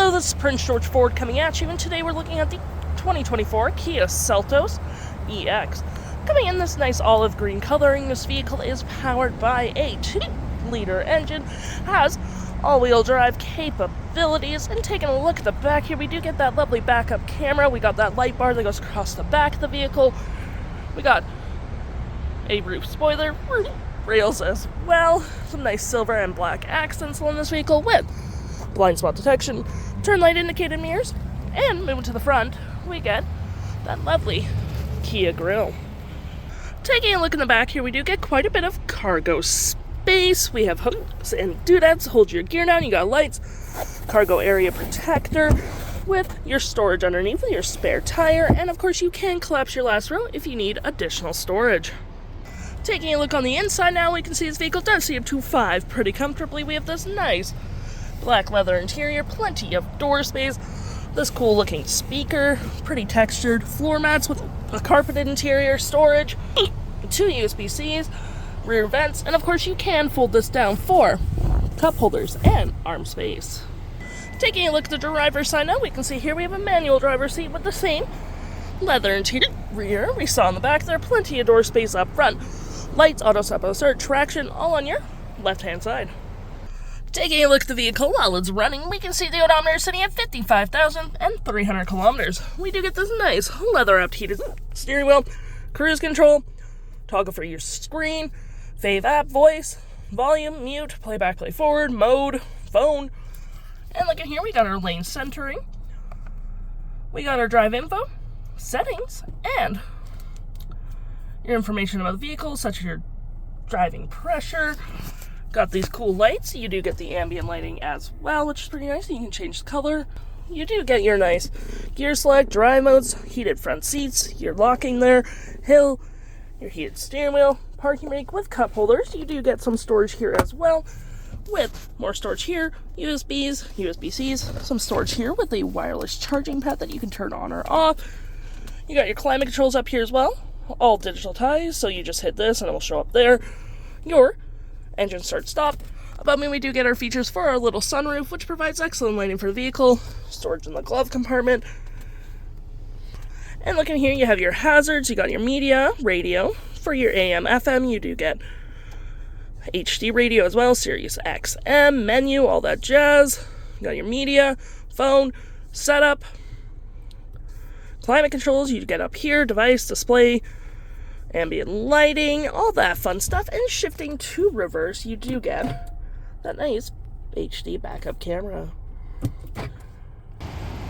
Hello, this is Prince George Ford coming at you, and today we're looking at the 2024 Kia Seltos EX. Coming in this nice olive green coloring, this vehicle is powered by a 2-liter engine, has all-wheel drive capabilities, and taking a look at the back here, we do get that lovely backup camera. We got that light bar that goes across the back of the vehicle. We got a roof spoiler, roof rails as well, some nice silver and black accents on this vehicle with blind spot detection, turn light indicated mirrors, and moving to the front, we get that lovely Kia grille. Taking a look in the back here, we do get quite a bit of cargo space. We have hooks and doodads to hold your gear down. You got lights, cargo area protector with your storage underneath with your spare tire, and of course you can collapse your last row if you need additional storage. Taking a look on the inside now, we can see this vehicle does seat up to 5 pretty comfortably. We have this nice black leather interior, plenty of door space, this cool looking speaker, pretty textured floor mats with a carpeted interior, storage, 2 USB-Cs, rear vents, and of course you can fold this down for cup holders and arm space. Taking a look at the driver's side now, we can see here we have a manual driver's seat with the same leather interior we saw in the back there, plenty of door space up front, lights, auto stop, auto start, traction, all on your left-hand side. Taking a look at the vehicle while it's running, we can see the odometer sitting at 55,300 kilometers. We do get this nice leather-wrapped heated steering wheel, cruise control, toggle for your screen, fave app, voice, volume, mute, playback, play forward, mode, phone. And look at here, we got our lane centering, we got our drive info, settings, and your information about the vehicle, such as your driving pressure. Got these cool lights. You do get the ambient lighting as well, which is pretty nice. You can change the color. You do get your nice gear select, drive modes, heated front seats, your locking there, hill, your heated steering wheel, parking brake with cup holders. You do get some storage here as well, with more storage here, USBs, USB-Cs, some storage here with a wireless charging pad that you can turn on or off. You got your climate controls up here as well, all digital ties, so you just hit this and it will show up there. Your engine start stop. Above me we do get our features for our little sunroof, which provides excellent lighting for the vehicle, storage in the glove compartment. And looking here, you have your hazards, you got your media, radio. For your AM, FM, you do get HD radio as well, SiriusXM, menu, all that jazz. You got your media, phone, setup, climate controls, you get up here, device, display, ambient lighting, all that fun stuff. And shifting to reverse, you do get that nice HD backup camera.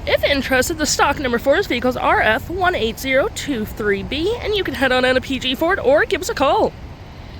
If interested, the stock number for this vehicle is RF18023B, and you can head on down to PG Ford or give us a call.